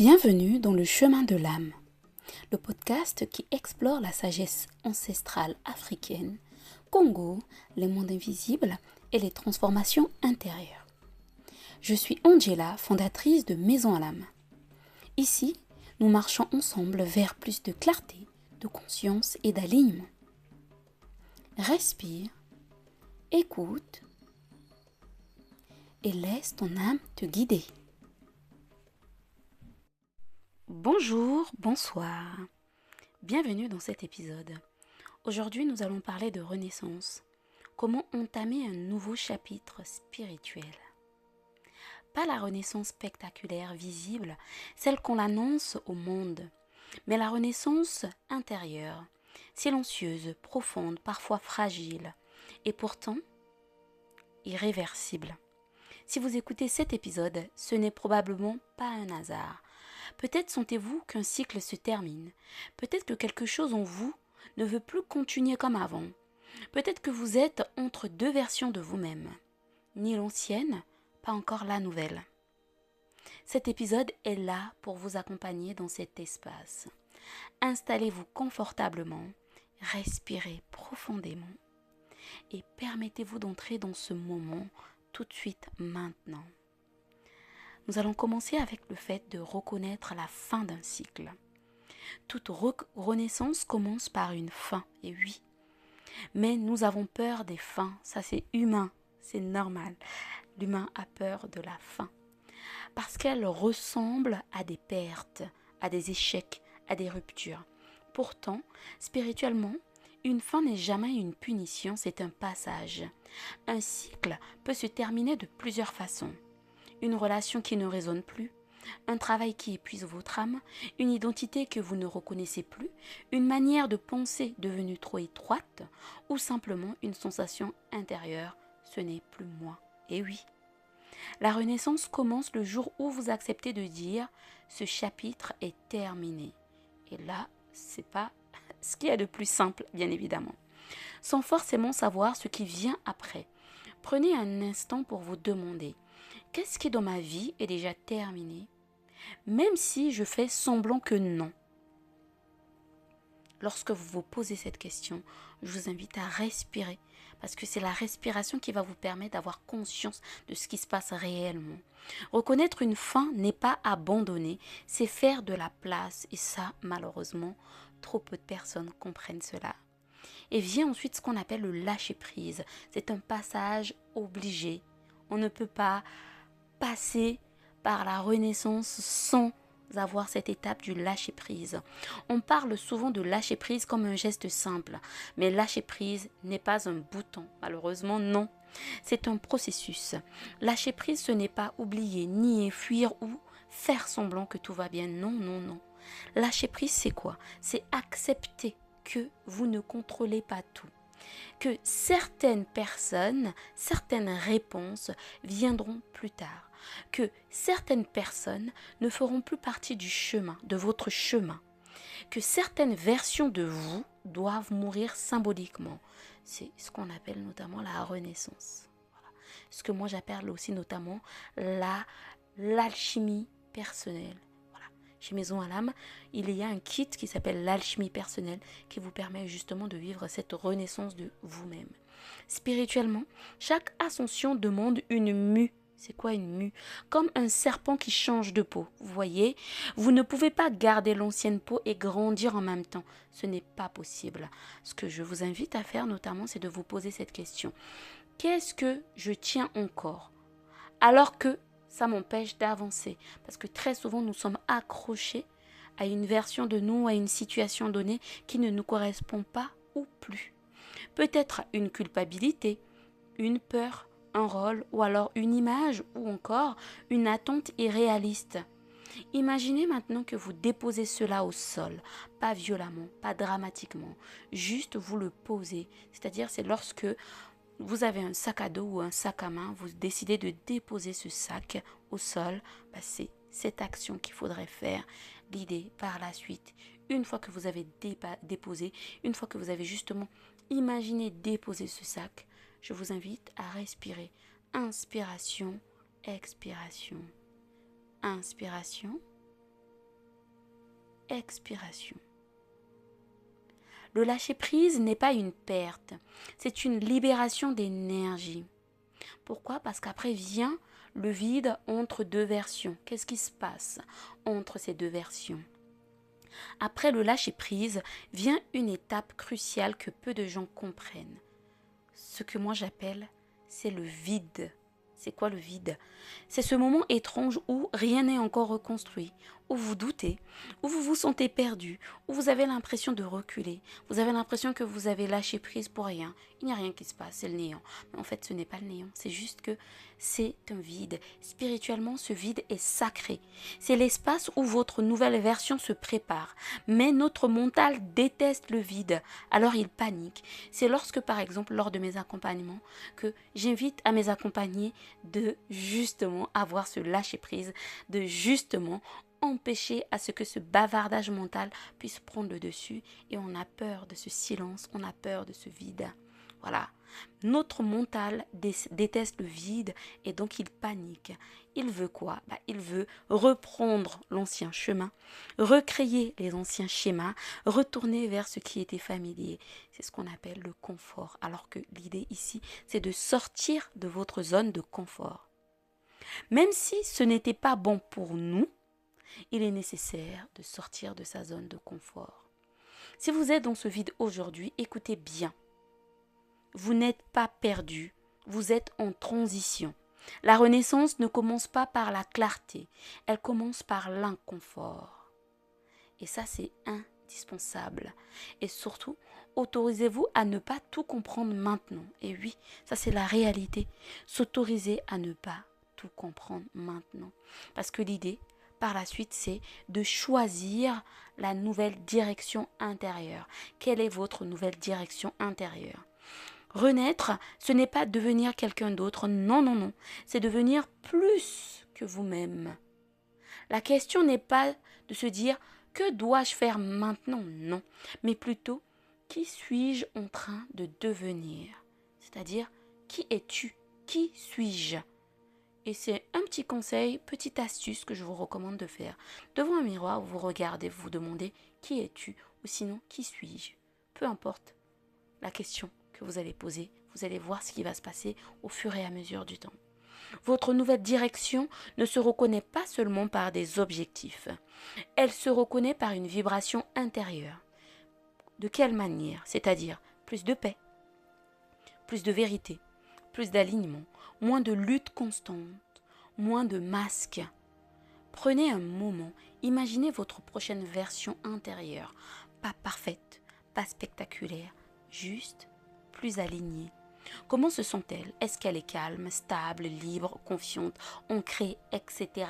Bienvenue dans le chemin de l'âme, le podcast qui explore la sagesse ancestrale africaine, Congo, les mondes invisibles et les transformations intérieures. Je suis Angela, fondatrice de Maison à l'âme. Ici, nous marchons ensemble vers plus de clarté, de conscience et d'alignement. Respire, écoute et laisse ton âme te guider. Bonjour, bonsoir. Bienvenue dans cet épisode. Aujourd'hui, nous allons parler de renaissance. Comment entamer un nouveau chapitre spirituel. Pas la renaissance spectaculaire, visible, celle qu'on annonce au monde, mais la renaissance intérieure, silencieuse, profonde, parfois fragile, et pourtant irréversible. Si vous écoutez cet épisode, ce n'est probablement pas un hasard. Peut-être sentez-vous qu'un cycle se termine. Peut-être que quelque chose en vous ne veut plus continuer comme avant. Peut-être que vous êtes entre deux versions de vous-même. Ni l'ancienne, pas encore la nouvelle. Cet épisode est là pour vous accompagner dans cet espace. Installez-vous confortablement, respirez profondément et permettez-vous d'entrer dans ce moment tout de suite maintenant. Nous allons commencer avec le fait de reconnaître la fin d'un cycle. Toute renaissance commence par une fin, et oui. Mais nous avons peur des fins, ça c'est humain, c'est normal. L'humain a peur de la fin. Parce qu'elle ressemble à des pertes, à des échecs, à des ruptures. Pourtant, spirituellement, une fin n'est jamais une punition, c'est un passage. Un cycle peut se terminer de plusieurs façons. Une relation qui ne résonne plus, un travail qui épuise votre âme, une identité que vous ne reconnaissez plus, une manière de penser devenue trop étroite ou simplement une sensation intérieure, ce n'est plus moi. Et oui, la renaissance commence le jour où vous acceptez de dire « ce chapitre est terminé ». Et là, c'est pas ce qu'il y a de plus simple, bien évidemment. Sans forcément savoir ce qui vient après, prenez un instant pour vous demander « qu'est-ce qui dans ma vie est déjà terminé ?» Même si je fais semblant que non. Lorsque vous vous posez cette question, je vous invite à respirer parce que c'est la respiration qui va vous permettre d'avoir conscience de ce qui se passe réellement. Reconnaître une fin n'est pas abandonner, c'est faire de la place et ça, malheureusement, trop peu de personnes comprennent cela. Et vient ensuite ce qu'on appelle le lâcher-prise. C'est un passage obligé. On ne peut pas passer par la renaissance sans avoir cette étape du lâcher-prise. On parle souvent de lâcher-prise comme un geste simple, mais lâcher-prise n'est pas un bouton, malheureusement non. C'est un processus. Lâcher-prise, ce n'est pas oublier, nier, fuir ou faire semblant que tout va bien. Non, non, non. Lâcher-prise, c'est quoi? C'est accepter que vous ne contrôlez pas tout. Que certaines personnes, certaines réponses viendront plus tard. Que certaines personnes ne feront plus partie du chemin, de votre chemin. Que certaines versions de vous doivent mourir symboliquement. C'est ce qu'on appelle notamment la renaissance. Voilà. Ce que moi j'appelle aussi notamment l'alchimie personnelle. Chez Maison à l'âme, il y a un kit qui s'appelle l'alchimie personnelle qui vous permet justement de vivre cette renaissance de vous-même. Spirituellement, chaque ascension demande une mue. C'est quoi une mue? Comme un serpent qui change de peau. Vous voyez, vous ne pouvez pas garder l'ancienne peau et grandir en même temps. Ce n'est pas possible. Ce que je vous invite à faire notamment, c'est de vous poser cette question. Qu'est-ce que je tiens encore? Alors que ça m'empêche d'avancer. Parce que très souvent, nous sommes accrochés à une version de nous, à une situation donnée qui ne nous correspond pas ou plus. Peut-être une culpabilité, une peur, un rôle ou alors une image ou encore une attente irréaliste. Imaginez maintenant que vous déposez cela au sol, pas violemment, pas dramatiquement, juste vous le posez. C'est-à-dire c'est lorsque vous avez un sac à dos ou un sac à main, vous décidez de déposer ce sac au sol, c'est cette action qu'il faudrait faire. L'idée par la suite, une fois que vous avez déposé, une fois que vous avez justement imaginé déposer ce sac, je vous invite à respirer. Inspiration, expiration. Inspiration, expiration. Le lâcher-prise n'est pas une perte, c'est une libération d'énergie. Pourquoi? Parce qu'après vient le vide entre deux versions. Qu'est-ce qui se passe entre ces deux versions? Après le lâcher-prise vient une étape cruciale que peu de gens comprennent. Ce que moi j'appelle, c'est le vide. C'est quoi le vide? C'est ce moment étrange où rien n'est encore reconstruit, où vous doutez, où vous vous sentez perdu, où vous avez l'impression de reculer, vous avez l'impression que vous avez lâché prise pour rien. Il n'y a rien qui se passe, c'est le néant. Mais en fait, ce n'est pas le néant, c'est juste que c'est un vide. Spirituellement, ce vide est sacré. C'est l'espace où votre nouvelle version se prépare. Mais notre mental déteste le vide, alors il panique. C'est lorsque, par exemple, lors de mes accompagnements, que j'invite à mes accompagnés de justement avoir ce lâcher-prise, de justement empêcher à ce que ce bavardage mental puisse prendre le dessus, et on a peur de ce silence, on a peur de ce vide. Voilà. Notre mental déteste le vide et donc il panique. Il veut quoi? Il veut reprendre l'ancien chemin, recréer les anciens schémas, retourner vers ce qui était familier. C'est ce qu'on appelle le confort. Alors que l'idée ici, c'est de sortir de votre zone de confort. Même si ce n'était pas bon pour nous, il est nécessaire de sortir de sa zone de confort. Si vous êtes dans ce vide aujourd'hui, écoutez bien. Vous n'êtes pas perdu, vous êtes en transition. La renaissance ne commence pas par la clarté, elle commence par l'inconfort. Et ça, c'est indispensable. Et surtout, autorisez-vous à ne pas tout comprendre maintenant. Et oui, ça c'est la réalité. S'autoriser à ne pas tout comprendre maintenant. Parce que l'idée, par la suite, c'est de choisir la nouvelle direction intérieure. Quelle est votre nouvelle direction intérieure? Renaître, ce n'est pas devenir quelqu'un d'autre, non, non, non. C'est devenir plus que vous-même. La question n'est pas de se dire « que dois-je faire maintenant ?» Non, mais plutôt « qui suis-je en train de devenir ?» C'est-à-dire « qui es-tu? Qui suis-je ?» Et c'est un petit conseil, petite astuce que je vous recommande de faire. Devant un miroir, vous regardez, vous vous demandez « qui es-tu ?» ou sinon « qui suis-je ?» Peu importe la question que vous allez poser, vous allez voir ce qui va se passer au fur et à mesure du temps. Votre nouvelle direction ne se reconnaît pas seulement par des objectifs. Elle se reconnaît par une vibration intérieure. De quelle manière? C'est-à-dire plus de paix, plus de vérité, plus d'alignement, moins de lutte constante, moins de masques. Prenez un moment, imaginez votre prochaine version intérieure, pas parfaite, pas spectaculaire, juste plus alignée. Comment se sent-elle? Est-ce qu'elle est calme, stable, libre, confiante, ancrée, etc.,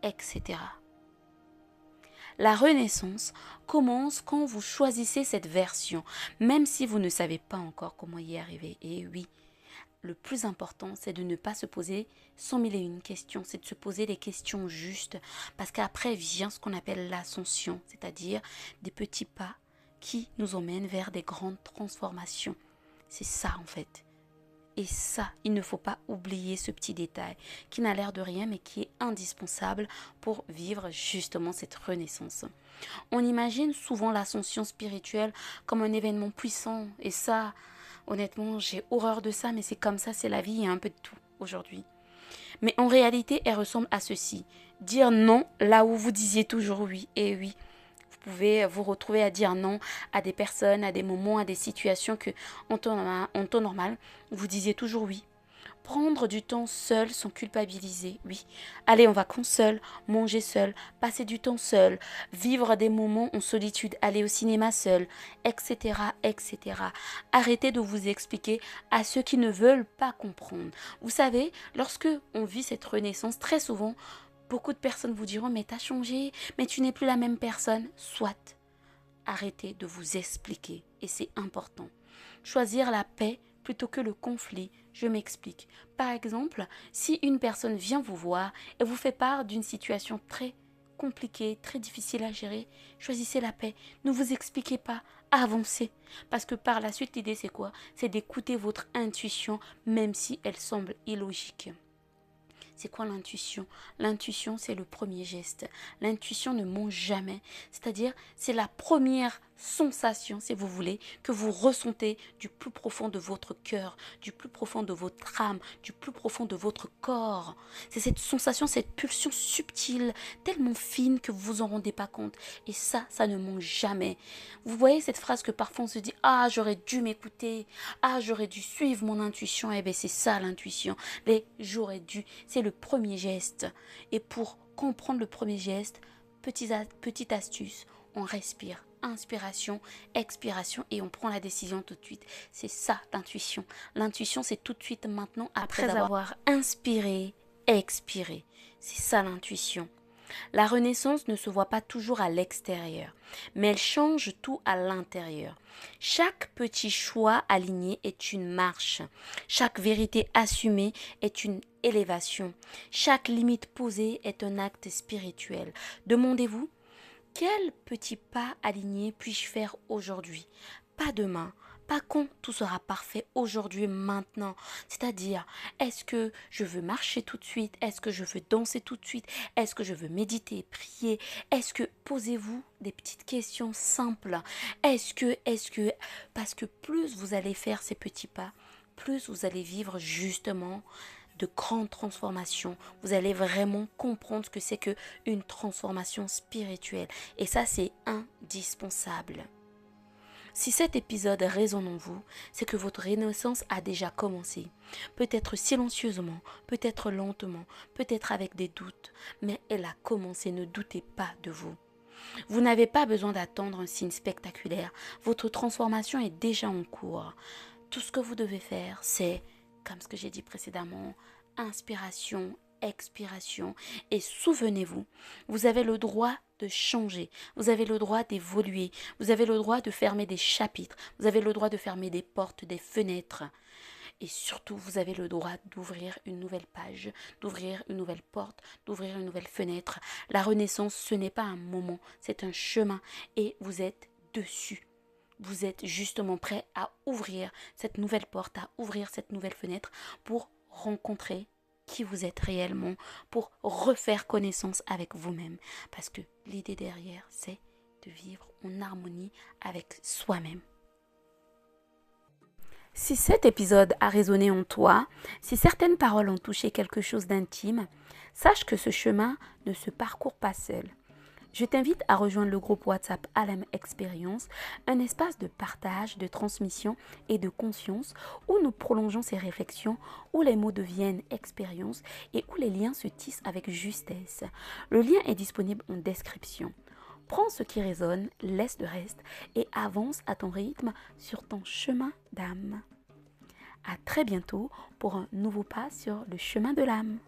etc. La renaissance commence quand vous choisissez cette version, même si vous ne savez pas encore comment y arriver. Et oui, le plus important, c'est de ne pas se poser 100 001 questions, c'est de se poser les questions justes, parce qu'après vient ce qu'on appelle l'ascension, c'est-à-dire des petits pas qui nous emmènent vers des grandes transformations. C'est ça en fait. Et ça, il ne faut pas oublier ce petit détail qui n'a l'air de rien mais qui est indispensable pour vivre justement cette renaissance. On imagine souvent l'ascension spirituelle comme un événement puissant et ça, honnêtement, j'ai horreur de ça, mais c'est comme ça, c'est la vie, il y a un peu de tout aujourd'hui. Mais en réalité, elle ressemble à ceci. Dire non là où vous disiez toujours oui. Et oui, vous pouvez vous retrouver à dire non à des personnes, à des moments, à des situations que en temps normal, vous disiez toujours oui. Prendre du temps seul sans culpabiliser, oui. Aller en vacances seul, manger seul, passer du temps seul, vivre des moments en solitude, aller au cinéma seul, etc., etc. Arrêtez de vous expliquer à ceux qui ne veulent pas comprendre. Vous savez, lorsque on vit cette renaissance, très souvent, beaucoup de personnes vous diront « mais t'as changé, mais tu n'es plus la même personne ». Soit, arrêtez de vous expliquer et c'est important. Choisir la paix plutôt que le conflit, je m'explique. Par exemple, si une personne vient vous voir et vous fait part d'une situation très compliquée, très difficile à gérer, choisissez la paix. Ne vous expliquez pas, avancez. Parce que par la suite, l'idée c'est quoi? C'est d'écouter votre intuition, même si elle semble illogique. C'est quoi l'intuition? L'intuition, c'est le premier geste. L'intuition ne ment jamais. C'est-à-dire, c'est la première sensation, si vous voulez, que vous ressentez du plus profond de votre cœur, du plus profond de votre âme, du plus profond de votre corps. C'est cette sensation, cette pulsion subtile, tellement fine que vous vous en rendez pas compte. Et ça ne ment jamais. Vous voyez cette phrase que parfois on se dit: ah, j'aurais dû m'écouter, ah, j'aurais dû suivre mon intuition. Eh bien, c'est ça l'intuition. Les j'aurais dû, c'est le premier geste. Et pour comprendre le premier geste, petite astuce, on respire. Inspiration, expiration et on prend la décision tout de suite. C'est ça l'intuition. L'intuition, c'est tout de suite maintenant après avoir inspiré, expiré. C'est ça l'intuition. La renaissance ne se voit pas toujours à l'extérieur, mais elle change tout à l'intérieur. Chaque petit choix aligné est une marche. Chaque vérité assumée est une élévation. Chaque limite posée est un acte spirituel. Demandez-vous: quel petit pas aligné puis-je faire aujourd'hui? Pas demain, pas quand tout sera parfait, aujourd'hui, maintenant. C'est-à-dire, est-ce que je veux marcher tout de suite? Est-ce que je veux danser tout de suite? Est-ce que je veux méditer, prier? Posez-vous des petites questions simples. Parce que plus vous allez faire ces petits pas, plus vous allez vivre justement de grandes transformations. Vous allez vraiment comprendre ce que c'est qu'une transformation spirituelle. Et ça, c'est indispensable. Si cet épisode résonne en vous, c'est que votre renaissance a déjà commencé. Peut-être silencieusement, peut-être lentement, peut-être avec des doutes, mais elle a commencé, ne doutez pas de vous. Vous n'avez pas besoin d'attendre un signe spectaculaire. Votre transformation est déjà en cours. Tout ce que vous devez faire, c'est, comme ce que j'ai dit précédemment, inspiration, expiration. Et souvenez-vous, vous avez le droit de changer, vous avez le droit d'évoluer, vous avez le droit de fermer des chapitres, vous avez le droit de fermer des portes, des fenêtres. Et surtout, vous avez le droit d'ouvrir une nouvelle page, d'ouvrir une nouvelle porte, d'ouvrir une nouvelle fenêtre. La renaissance, ce n'est pas un moment, c'est un chemin et vous êtes dessus. Vous êtes justement prêt à ouvrir cette nouvelle porte, à ouvrir cette nouvelle fenêtre pour rencontrer qui vous êtes réellement, pour refaire connaissance avec vous-même. Parce que l'idée derrière, c'est de vivre en harmonie avec soi-même. Si cet épisode a résonné en toi, si certaines paroles ont touché quelque chose d'intime, sache que ce chemin ne se parcourt pas seul. Je t'invite à rejoindre le groupe WhatsApp Alam Experience, un espace de partage, de transmission et de conscience où nous prolongeons ces réflexions, où les mots deviennent expérience et où les liens se tissent avec justesse. Le lien est disponible en description. Prends ce qui résonne, laisse le reste et avance à ton rythme sur ton chemin d'âme. À très bientôt pour un nouveau pas sur le chemin de l'âme.